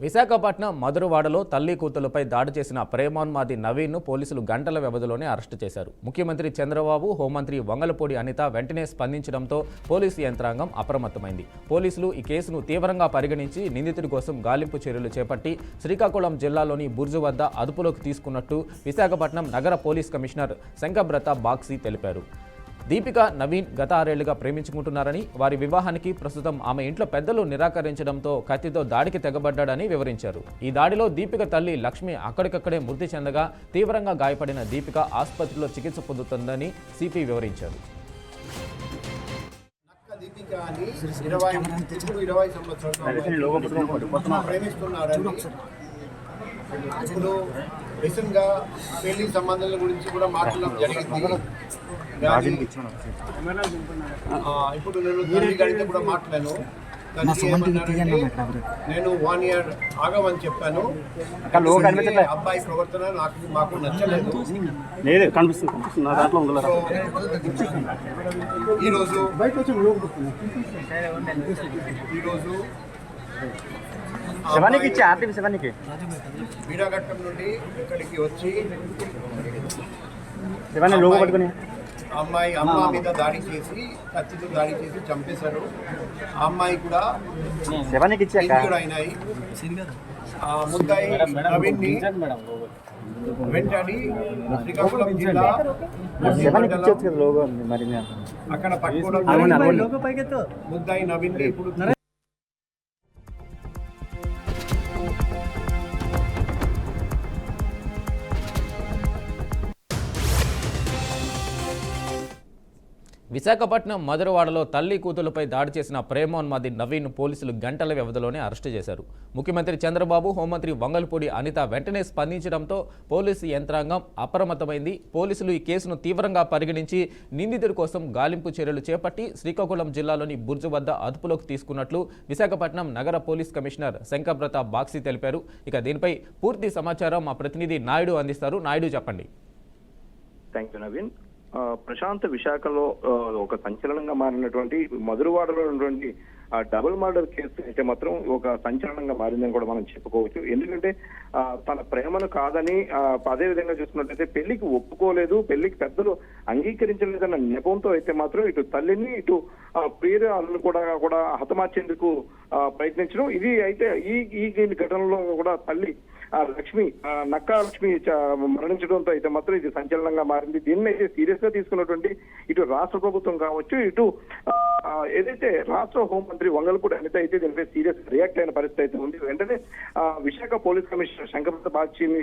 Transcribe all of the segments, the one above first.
విశాఖపట్నం మధురవాడలో తల్లి కూతులపై దాడి చేసిన ప్రేమోన్మాది నవీన్ను పోలీసులు గంటల వ్యవధిలోనే అరెస్టు చేశారు. ముఖ్యమంత్రి చంద్రబాబు, హోంమంత్రి వంగలపూడి అనిత వెంటనే స్పందించడంతో పోలీసు యంత్రాంగం అప్రమత్తమైంది. పోలీసులు ఈ కేసును తీవ్రంగా పరిగణించి నిందితుడి కోసం గాలింపు చర్యలు చేపట్టి శ్రీకాకుళం జిల్లాలోని బుర్జు వద్ద అదుపులోకి తీసుకున్నట్టు విశాఖపట్నం నగర పోలీస్ కమిషనర్ శంకబ్రత బాక్సీ తెలిపారు. దీపిక, నవీన్ గత 6 ఏళ్లుగా ప్రేమించుకుంటున్నారని, వారి వివాహానికి ప్రస్తుతం ఆమె ఇంట్లో పెద్దలు నిరాకరించడంతో కత్తితో దాడికి తెగబడ్డాడని వివరించారు. ఈ దాడిలో దీపిక తల్లి లక్ష్మి అక్కడికక్కడే మృతి చెందగా తీవ్రంగా గాయపడిన దీపిక ఆసుపత్రిలో చికిత్స పొందుతుందని సిపి వివరించారు. ఇప్పుడు రీసెంట్గా పెళ్లి సంబంధాల గురించి కూడా మాట్లాడడం జరిగింది. ఇప్పుడు నేను తల్లి గారితో కూడా మాట్లాడాను. నేను 1 year ఆగమని చెప్పాను. అబ్బాయి ప్రవర్తన మాకు నచ్చలేదు. ఈరోజు వీరాఘట్టం నుండి ఇక్కడికి వచ్చి అమ్మ మీద దాడి చేసి కత్తితో దాడి చేసి చంపేశారు. ఆ అమ్మాయి కూడా ఇంజూర్ అయినాయి. ముద్దాయి నవీన్ని వెంటనే శ్రీకాకుళం జిల్లా అక్కడ పట్టుకోవడం ముద్దాయి నవీన్ని ఇప్పుడు విశాఖపట్నం మధురవాడలో తల్లి కూతులపై దాడి చేసిన ప్రేమోన్మాది నవీన్ పోలీసులు గంటల వ్యవధిలోనే అరెస్టు చేశారు. ముఖ్యమంత్రి చంద్రబాబు, హోంమంత్రి వంగలపూడి అనిత వెంటనే స్పందించడంతో పోలీసు యంత్రాంగం అప్రమత్తమైంది. పోలీసులు ఈ కేసును తీవ్రంగా పరిగణించి నిందితుడి కోసం గాలింపు చర్యలు చేపట్టి శ్రీకాకుళం జిల్లాలోని బుర్జు వద్ద అదుపులోకి తీసుకున్నట్లు విశాఖపట్నం నగర పోలీస్ కమిషనర్ శంకబ్రత బాక్సీ తెలిపారు. ఇక దీనిపై పూర్తి సమాచారం మా ప్రతినిధి నాయుడు అందిస్తారు. నాయుడు, చెప్పండి. Thank you Naveen. ప్రశాంత్, విశాఖలో ఒక సంచలనంగా మారినటువంటి మధురవాడలో ఉన్నటువంటి డబుల్ మర్డర్ కేసు అయితే మాత్రం ఒక సంచలనంగా మారిందని కూడా మనం చెప్పుకోవచ్చు. ఎందుకంటే తన ప్రేమను కాదని, అదే విధంగా చూసుకున్నట్లయితే పెళ్లికి ఒప్పుకోలేదు, పెళ్లికి పెద్దలు అంగీకరించలేదన్న నెపంతో అయితే మాత్రం ఇటు తల్లిని ఇటు ప్రియురాలను కూడా హతమార్చేందుకు ప్రయత్నించడం. ఇది అయితే ఈ ఘటనలో కూడా తల్లి లక్ష్మి, నక్కా లక్ష్మి మరణించడంతో అయితే మాత్రం ఇది సంచలనంగా మారింది. దీన్ని అయితే సీరియస్ గా తీసుకున్నటువంటి ఇటు రాష్ట్ర ప్రభుత్వం కావచ్చు, ఇటు ఏదైతే రాష్ట్ర హోంమంత్రి వంగలపూడి అనిత అయితే దీనిపై సీరియస్ రియాక్ట్ అయిన పరిస్థితి అయితే ఉంది. వెంటనే విశాఖ పోలీస్ కమిషనర్ శంకబ్రత బాక్సీని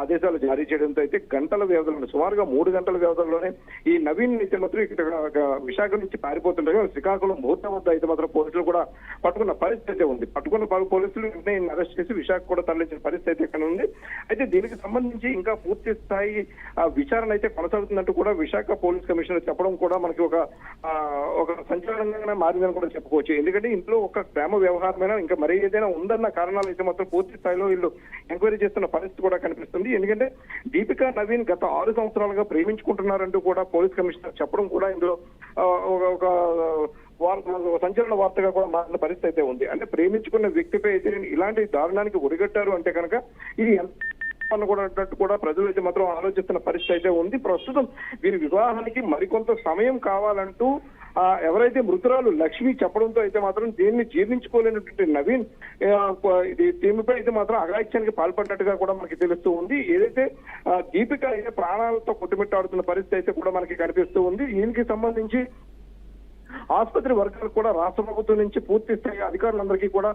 ఆదేశాలు జారీ చేయడంతో అయితే గంటల వ్యవధిలో, సుమారుగా 3 గంటల వ్యవధిలోనే ఈ నవీన్ అయితే మాత్రం ఇక్కడ విశాఖ నుంచి పారిపోతుండగా శ్రీకాకుళం బోర్డు వద్ద అయితే మాత్రం పోలీసులు కూడా పట్టుకున్న పరిస్థితి అయితే ఉంది. పట్టుకున్న పోలీసులు వెంటనే అరెస్ట్ చేసి విశాఖ కూడా తరలించిన పరిస్థితి ఇక్కడ ఉంది. అయితే దీనికి సంబంధించి ఇంకా పూర్తి స్థాయి విచారణ అయితే కొనసాగుతున్నట్టు కూడా విశాఖ పోలీస్ కమిషనర్ చెప్పడం కూడా మనకి ఒక సంచలనంగా మారిందని కూడా చెప్పుకోవచ్చు. ఎందుకంటే ఇంట్లో ఒక ప్రేమ వ్యవహారమైనా ఇంకా మరీ ఏదైనా ఉందన్న కారణాలు అయితే మాత్రం పూర్తి స్థాయిలో వీళ్ళు ఎంక్వైరీ చేస్తున్న పరిస్థితి కూడా కనిపిస్తుంది. ఎందుకంటే దీపిక, నవీన్ గత 6 సంవత్సరాలుగా ప్రేమించుకుంటున్నారంటూ కూడా పోలీస్ కమిషనర్ చెప్పడం కూడా ఇందులో ఒక సంచలన వార్తగా కూడా మారిన పరిస్థితి అయితే ఉంది. అంటే ప్రేమించుకున్న వ్యక్తిపై అయితే ఇలాంటి దారుణానికి ఒడిగట్టారు అంటే కనుక ఇది కూడా ప్రజలు అయితే మాత్రం ఆలోచిస్తున్న పరిస్థితి అయితే ఉంది. ప్రస్తుతం వీరి వివాహానికి మరికొంత సమయం కావాలంటూ ఎవరైతే మృతురాలు లక్ష్మి చెప్పడంతో అయితే మాత్రం దీన్ని జీర్ణించుకోలేనటువంటి నవీన్ దీనిపై అయితే మాత్రం అఘాయిత్యానికి పాల్పడ్డట్టుగా కూడా మనకి తెలుస్తూ ఉంది. ఏదైతే దీపిక అయితే ప్రాణాలతో కొట్టుమిట్టాడుతున్న పరిస్థితి అయితే కూడా మనకి కనిపిస్తూ ఉంది. దీనికి సంబంధించి ఆసుపత్రి వర్గాలు కూడా రాష్ట్ర ప్రభుత్వం నుంచి పూర్తి స్థాయి అధికారులందరికీ కూడా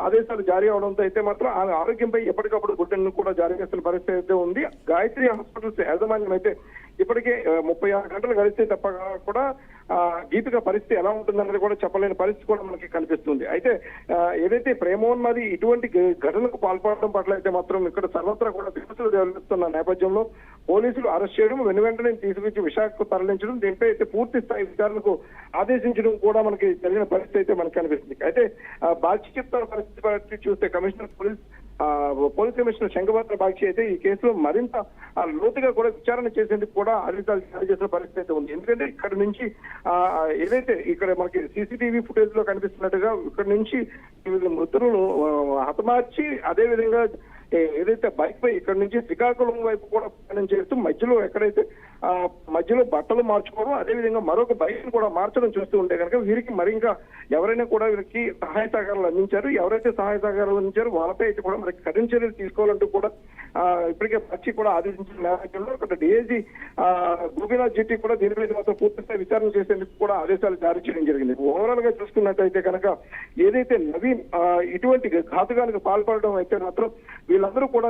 ఆదేశాలు జారీ అవడంతో అయితే మాత్రం ఆమె ఆరోగ్యంపై ఎప్పటికప్పుడు బులెటిన్ కూడా జారీ చేస్తున్న పరిస్థితి అయితే ఉంది. గాయత్రి హాస్పిటల్స్ యాజమాన్యం అయితే ఇప్పటికే 36 గంటలు గడిస్తే తప్ప కూడా దీపిక పరిస్థితి ఎలా ఉంటుందన్నది కూడా చెప్పలేని పరిస్థితి కూడా మనకి కనిపిస్తుంది. అయితే ఏదైతే ప్రేమోన్మాది ఇటువంటి ఘటనకు పాల్పడడం పట్ల అయితే మాత్రం ఇక్కడ సర్వత్రా కూడా విమర్శలు వెలువడుతున్న నేపథ్యంలో పోలీసులు అరెస్ట్ చేయడం, వెంటనే తీసుకొచ్చి విశాఖకు తరలించడం, దీనిపై అయితే పూర్తి స్థాయి విచారణకు ఆదేశించడం కూడా మనకి జరిగిన పరిస్థితి అయితే మనకు కనిపిస్తుంది. అయితే బాధ్యత చెప్తున్న పరిస్థితి చూస్తే commissioner police police commissioner శంకభద్ర Bakshi అయితే ఈ కేసులో మరింత లోతుగా కూడా విచారణ చేసేందుకు కూడా ఆదేశాలు జారీ చేసిన పరిస్థితి అయితే ఉంది. ఎందుకంటే ఇక్కడ నుంచి ఏదైతే ఇక్కడ మనకి సీసీటీవీ ఫుటేజ్ లో కనిపిస్తున్నట్టుగా ఇక్కడ నుంచి మృతులను హతమార్చి అదే విధంగా ఏదైతే బైక్ పై ఇక్కడ నుంచి శ్రీకాకుళం వైపు కూడా ప్రయాణం చేస్తూ మధ్యలో ఎక్కడైతే మధ్యలో బట్టలు మార్చుకోవడం అదే విధంగా మరొక బైక్ కూడా మార్చడం చూస్తూ ఉంటే కనుక వీరికి మరి ఇంకా ఎవరైనా కూడా వీరికి సహాయ సహకారాలు అందించారు. ఎవరైతే సహాయ సహకారాలు అందించారో వాళ్ళపై అయితే కూడా మరి కఠిన చర్యలు తీసుకోవాలంటూ కూడా ఇప్పటికే పచ్చి కూడా ఆదేశించిన నేపథ్యంలో ఇక్కడ డిఐజీ గోపీనాథ్ జెట్టి కూడా దీని మీద మాత్రం పూర్తిస్థాయి విచారణ చేసేందుకు కూడా ఆదేశాలు జారీ చేయడం జరిగింది. ఓవరాల్ గా చూసుకున్నట్టయితే కనుక ఏదైతే నవీన్ ఇటువంటి ఘాతుకానికి పాల్పడడం అయితే మాత్రం వీళ్ళందరూ కూడా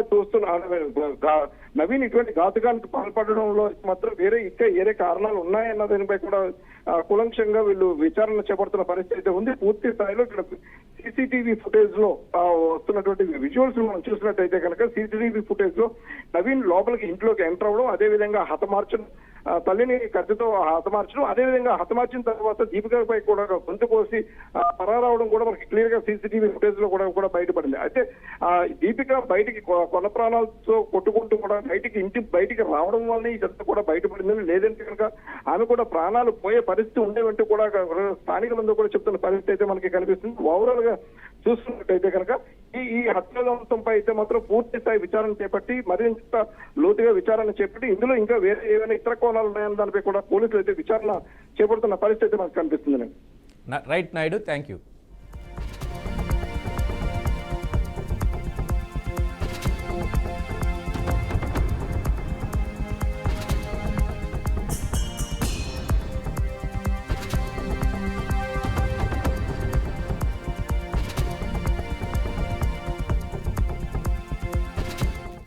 నవీన్ ఇటువంటి ఘాతుకానికి పాల్పడడంలో మాత్రం ఇంకా వేరే కారణాలు ఉన్నాయన్న దానిపై కూడా కులంక్షంగా వీళ్ళు విచారణ చేపడుతున్న పరిస్థితి అయితే ఉంది. పూర్తి స్థాయిలో ఇక్కడ సీసీటీవీ ఫుటేజ్ లో వస్తున్నటువంటి విజువల్స్ మనం చూసినట్టయితే కనుక సీసీటీవీ ఫుటేజ్ లో నవీన్ లోపలికి ఇంట్లోకి ఎంటర్ అవ్వడం అదే విధంగా హతమార్చడం తల్లిని కత్తితో హతమార్చడం అదే విధంగా హతమార్చిన తర్వాత దీపికపై కూడా గొంతు కోసి పరారవడం కూడా మనకి క్లియర్ గా సీసీటీవీ ఫుటేజ్ లో కూడా బయటపడింది. అయితే దీపిక బయటికి కొన ప్రాణాలతో కొట్టుకుంటూ కూడా ఇంటి బయటికి రావడం వల్ల ఇదంతా కూడా బయటపడిందని లేదంటే కనుక ఆమె కూడా ప్రాణాలు పోయే పరిస్థితి ఉండేవంటూ కూడా స్థానికులందరూ కూడా చెప్తున్న పరిస్థితి అయితే మనకి కనిపిస్తుంది. ఓవరాల్ గా చూస్తున్నట్టయితే కనుక ఈ హత్యాదంశంపై అయితే మాత్రం పూర్తి స్థాయి విచారణ చేపట్టి మరింత లోతుగా విచారణ చేపట్టి ఇందులో ఇంకా వేరే ఏమైనా ఇతర కోణాలు ఉన్నాయన్న దానిపై కూడా పోలీసులు అయితే విచారణ చేపడుతున్న పరిస్థితి మనకు కనిపిస్తుంది. Right Naidu, thank you.